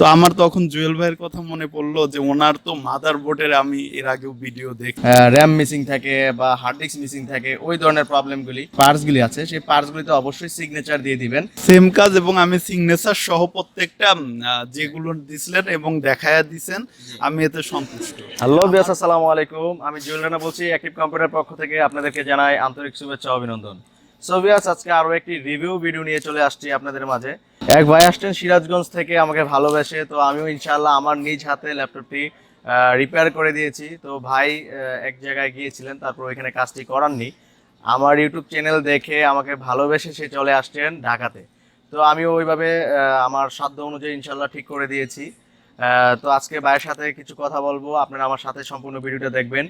তো আমার তখন জুয়েল ভাইয়ের কথা মনে পড়লো যে ওনার তো মাদারবোর্ডের আমি এর আগেও ভিডিও দেখি, র্যাম মিসিং থাকে বা হার্ড ডিস্ক মিসিং থাকে, ওই ধরনের প্রবলেমগুলি পার্টসগুলি আছে, সেই পার্টসগুলিতে অবশ্যই সিগনেচার দিয়ে দিবেন। সেম কাজ এবং আমি সিগনেচার সহ প্রত্যেকটা যেগুলো দিছিলেন এবং দেখায়া দিছেন, আমি এতে সন্তুষ্ট। হ্যালো বিয়াস, আসসালামু আলাইকুম। আমি জুয়েল রানা বলছি, অ্যাক্টিভ কম্পিউটার পক্ষ থেকে আপনাদেরকে জানাই আন্তরিক শুভেচ্ছা অভিনন্দন। সো বিয়াস, আজকে আরো একটি রিভিউ ভিডিও নিয়ে চলে আসছি আপনাদের মাঝে। এক ভাই আসছেন সিরাজগঞ্জ থেকে আমাকে ভালোবেসে, তো আমিও ইনশাআল্লাহ আমার নিজ হাতে ল্যাপটপটি রিপেয়ার করে দিয়েছি। তো ভাই এক জায়গায় গিয়েছিলেন, তারপর ওইখানে কাজটি করাননি। আমার ইউটিউব চ্যানেল দেখে আমাকে ভালোবেসে সে চলে আসছেন ঢাকাতে। তো আমিও ওইভাবে আমার সাধ্য অনুযায়ী ইনশাআল্লাহ ঠিক করে দিয়েছি। তো আজকে ভাইয়ের সাথে কিছু কথা বলবো, আপনারা আমার সাথে সম্পূর্ণ ভিডিওটা দেখবেন।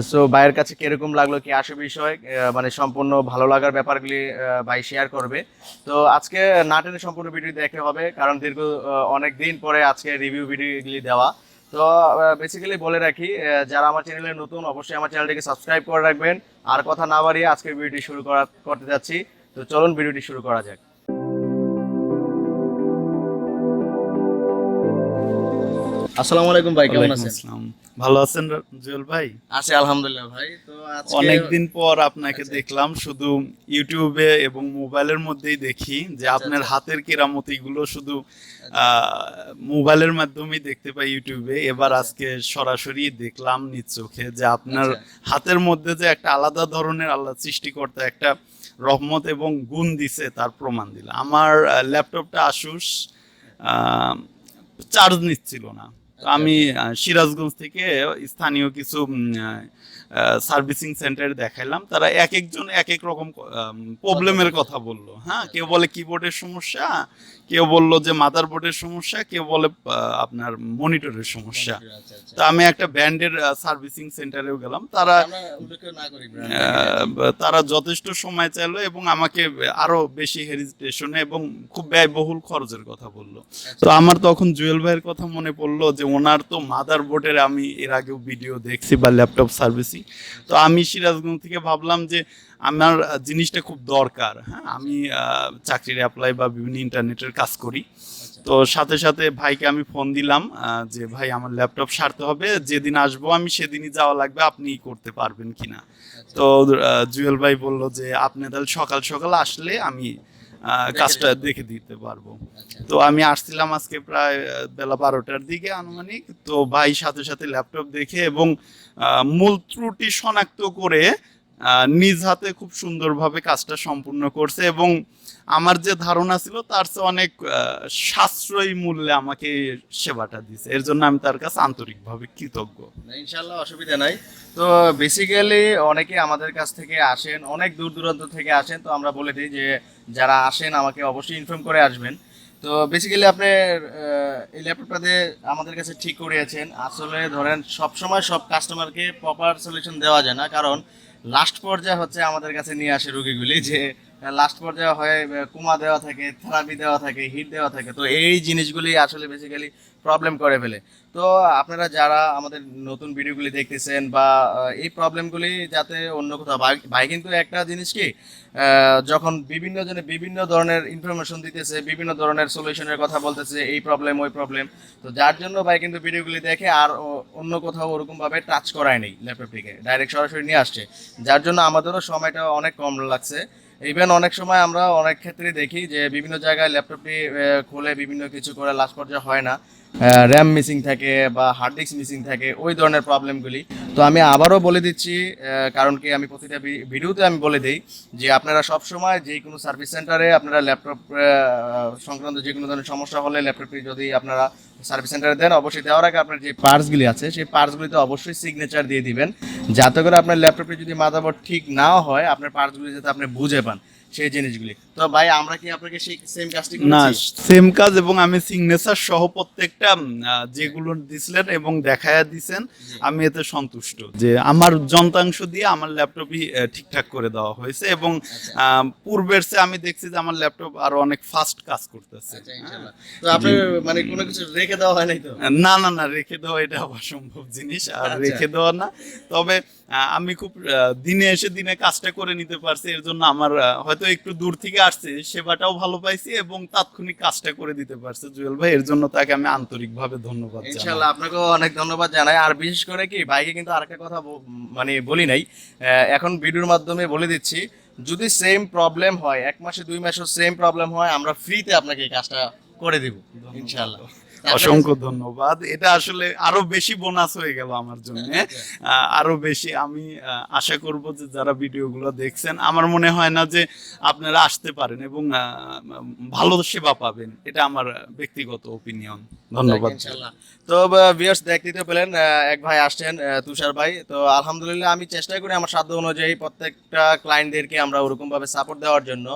সো ভাইয়ের কাছে কিরকম লাগলো, কি আসে বিষয়, মানে সম্পূর্ণ ভালো লাগার ব্যাপারগুলি ভাই শেয়ার করবে। তো আজকে না টেনে সম্পূর্ণ ভিডিও দেখতে হবে, কারণ দীর্ঘ অনেক দিন পরে আজকে রিভিউ ভিডিওগুলি দেওয়া। তো বেসিক্যালি বলে রাখি, যারা আমার চ্যানেলে নতুন অবশ্যই আমার চ্যানেলটিকে সাবস্ক্রাইব করে রাখবেন। আর কথা না বাড়িয়ে আজকের ভিডিওটি করতে যাচ্ছি। তো চলুন ভিডিওটি শুরু করা যাক। আসসালামু আলাইকুম ভাই, কেমন আছেন? আসসালাম। ভালো আছেন জুয়েল ভাই? আছি আলহামদুলিল্লাহ ভাই। তো আজকে অনেকদিন পর আপনাকে দেখলাম, শুধু ইউটিউবে এবং মোবাইলের মধ্যেই দেখি যে আপনার হাতের কেরামতি গুলো শুধু মোবাইলের মাধ্যমেই দেখতে পাই ইউটিউবে। এবার আজকে সরাসরি দেখলাম নিজ চোখে যে আপনার হাতের মধ্যে যে একটা আলাদা ধরনের আল্লাহ সৃষ্টিকর্তা একটা রহমত এবং গুণ দিছে, তার প্রমাণ দিল। আমার ল্যাপটপটা আসুস চার্জ নিচ্ছিল না। তো আমি সিরাজগঞ্জ থেকে স্থানীয় কিছু সার্ভিসিং সেন্টারে দেখাইলাম। তারা এক একজন এক এক রকম প্রবলেমের কথা বললো। হ্যাঁ, কেউ বলে কিবোর্ডের সমস্যা, কেউ বললো যে মাদারবোর্ডের সমস্যা, কেউ বলে আপনার মনিটরের সমস্যা। তো আমি একটা ব্র্যান্ডের সার্ভিসিং সেন্টারেও গেলাম। তারা যথেষ্ট সময় চাইলো এবং আমাকে আরো বেশি হেজিটেশনে এবং খুব ব্যয়বহুল খরচের কথা বললো। তো আমার তখন জুয়েল ভাইয়ের কথা মনে পড়লো যে ওনার তো মাদারবোর্ডের আমি এর আগেও ভিডিও দেখছি বা ল্যাপটপ সার্ভিসিং। তো আমি সিরাজগঞ্জ থেকে ভাবলাম যে আমার জিনিসটা খুব দরকার। হ্যাঁ, আমি চাকরির অ্যাপ্লাই বা বিভিন্ন ইন্টারনেটের কাজ করি। তো সাথে সাথে ভাইকে আমি ফোন দিলাম যে ভাই, আমার ল্যাপটপ সারতে হবে, যেদিন আসবো আমি সেদিনই যাওয়া লাগবে, আপনি করতে পারবেন কিনা। তো জুয়েল ভাই বলল যে আপনি তাহলে সকাল সকাল আসলে আমি কাজটা দেখে দিতে পারবো। তো আমি আসছিলাম আজকে প্রায় বেলা 12টার দিকে আনুমানিক। তো ভাই সাথে সাথে ল্যাপটপ দেখে এবং মূল ত্রুটি শনাক্ত করে নিজ হাতে খুব সুন্দরভাবে কাজটা সম্পূর্ণ করছে এবং আমার যে ধারণা ছিল তার চেয়ে অনেক সাশ্রয়ী মূল্যে আমাকে সেবাটা দিছে। এর জন্য আমি তার কাছে আন্তরিকভাবে কৃতজ্ঞ। ইনশাল্লাহ অসুবিধা নাই। তো বেসিক্যালি অনেকে আমাদের কাছ থেকে আসেন, অনেক দূর দূরান্ত থেকে আসেন। তো আমরা বলে দিই যে যারা আসেন আমাকে অবশ্যই ইনফর্ম করে আসবেন। তো বেসিক্যালি আপনি এই ল্যাপটপটাতে আমাদের কাছে ঠিক করিয়েছেন। আসলে ধরেন সবসময় সব কাস্টমারকে প্রপার সলিউশন দেওয়া যায় না, কারণ লাস্ট পর্যায়ে হচ্ছে আমাদের কাছে নিয়ে আসে রোগীগুলি, যে লাস্ট পর্যায়ে হয় কোমা দেওয়া থাকে, থেরাপি দেওয়া থাকে, হিট দেওয়া থাকে। তো এই জিনিসগুলি আসলে বেসিক্যালি প্রবলেম করে ফেলে। তো আপনারা যারা আমাদের নতুন ভিডিওগুলি দেখতেছেন বা এই প্রবলেমগুলি যাতে অন্য কোথাও, ভাই কিন্তু একটা জিনিস কি, যখন বিভিন্ন জনে বিভিন্ন ধরনের ইনফরমেশন দিতেছে, বিভিন্ন ধরনের সলিউশনের কথা বলতেছে, এই প্রবলেম ওই প্রবলেম, তো যার জন্য ভাই কিন্তু ভিডিওগুলি দেখে আর অন্য কোথাও ওরকমভাবে টাচ করায় নেই, ল্যাপটপটিকে ডাইরেক্ট সরাসরি নিয়ে আসছে। যার জন্য আমাদেরও সময়টা অনেক কম লাগছে। ইভেন অনেক সময় আমরা অনেক ক্ষেত্রে দেখি যে বিভিন্ন জায়গায় ল্যাপটপটি খুলে বিভিন্ন কিছু করে লাস্ট পর্যায়ে হয় না, র্যাম মিসিং থাকে বা হার্ড ডিস্ক মিসিং থাকে, ওই ধরনের প্রবলেমগুলি। তো আমি আবারও বলে দিচ্ছি, কারণ কি আমি প্রতিটা ভিডিওতে আমি বলে দিই যে আপনারা সবসময় যে কোনো সার্ভিস সেন্টারে আপনারা ল্যাপটপ সংক্রান্ত যে কোনো ধরনের সমস্যা হলে ল্যাপটপটি যদি আপনারা সার্ভিস সেন্টারে দেন, অবশ্যই দেওয়ার আগে আপনার যে পার্টসগুলি আছে সেই পার্টসগুলিতে অবশ্যই সিগনেচার দিয়ে দিবেন, যাতে করে আপনার ল্যাপটপটি যদি মাদারবোর্ড ঠিক নাও হয় আপনার পার্টসগুলি যাতে আপনি বুঝে পান সেই জিনিসগুলি। তো ভাই আমরা কি আপনাকে সেই সেম কাজটি করেছি? না, সেম কাজ এবং আমি সিগনেচার সহ প্রত্যেকটা যেগুলো দিছিলেন এবং দেখায়া দিছেন, আমি এতে সন্তুষ্ট যে আমার যন্ত্রাংশ দিয়ে আমার ল্যাপটপই ঠিকঠাক করে দেওয়া হয়েছে এবং পূর্বের চেয়ে আমি দেখছি যে আমার ল্যাপটপ আরো অনেক ফাস্ট কাজ করতেছে। তো আপনার মানে কোনো কিছু রেখে দেওয়া হয় নাই তো? না না না, রেখে দেওয়া এটা অসম্ভব জিনিস, আর রেখে দেওয়া না। তবে আমি খুব দিনে এসে দিনে কাজটা করে নিতে পারছি, এর জন্য আমার হয়তো একটু দূর থেকে আসছে, সেবাটাও ভালো পাইছি এবং তাৎক্ষণিক কাজটা করে দিতে পারছে জুয়েল ভাই, এর জন্য তাকে আমি আন্তরিকভাবে ধন্যবাদ জানাই। ইনশাল্লাহ আপনাকেও অনেক ধন্যবাদ জানাই। আর বিশেষ করে কি ভাইকে কিন্তু আরেকটা কথা মানে বলি নাই, এখন ভিডিওর মাধ্যমে বলে দিচ্ছি, যদি সেম প্রবলেম হয় 1 মাসে 2 মাসেও সেম প্রবলেম হয়, আমরা ফ্রিতে আপনাকে এই কাজটা করে দিব ইনশাল্লাহ। অসংখ্য ধন্যবাদ, এটা আসলে আরো বেশি বোনাস হয়ে গেল আমার জন্য। আরো বেশি আমি আশা করব যে যারা ভিডিওগুলো দেখছেন, আমার মনে হয় না যে আপনারা আসতে পারেন এবং ভালো সেবা পাবেন, এটা আমার ব্যক্তিগত ওপিনিয়ন। ধন্যবাদ। ইনশাআল্লাহ। তো ভিউয়ার্স দেখতে তো পেলেন, এক ভাই আসছেন, তুষার ভাই। তো আলহামদুলিল্লাহ আমি চেষ্টা করি আমার সাধ্য অনুযায়ী প্রত্যেকটা ক্লায়েন্টদেরকে আমরা ওরকম ভাবে সাপোর্ট দেওয়ার জন্য।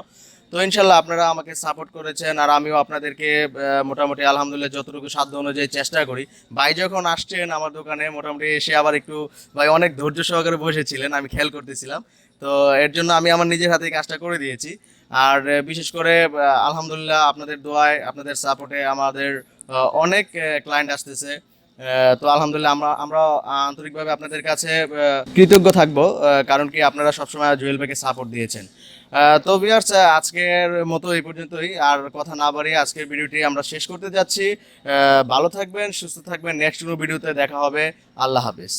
তো ইনশাল্লাহ আপনারা আমাকে সাপোর্ট করেছেন, আর আমিও আপনাদেরকে মোটামুটি আলহামদুলিল্লাহ যতটুকু সাধ্য অনুযায়ী চেষ্টা করি। ভাই যখন আসছেন আমার দোকানে মোটামুটি এসে আবার একটু ভাই অনেক ধৈর্য সহকারে বসেছিলেন, আমি খেয়াল করতেছিলাম। তো এর জন্য আমি আমার নিজের হাতে কাজটা করে দিয়েছি। আর বিশেষ করে আলহামদুলিল্লাহ আপনাদের দোয়ায়, আপনাদের সাপোর্টে আমাদের অনেক ক্লায়েন্ট আসতেছে। তো আলহামদুলিল্লাহ আমরা আন্তরিকভাবে আপনাদের কাছে কৃতজ্ঞ থাকবো, কারণ কি আপনারা সবসময় জুয়েল ভাইকে সাপোর্ট দিয়েছেন। তো ভিউয়ার্স আজকের মতো এই পর্যন্তই, আর কথা না বাড়িয়ে আজকের ভিডিওটি আমরা শেষ করতে যাচ্ছি। ভালো থাকবেন, সুস্থ থাকবেন, নেক্সট কোনো ভিডিওতে দেখা হবে। আল্লাহ হাফেজ।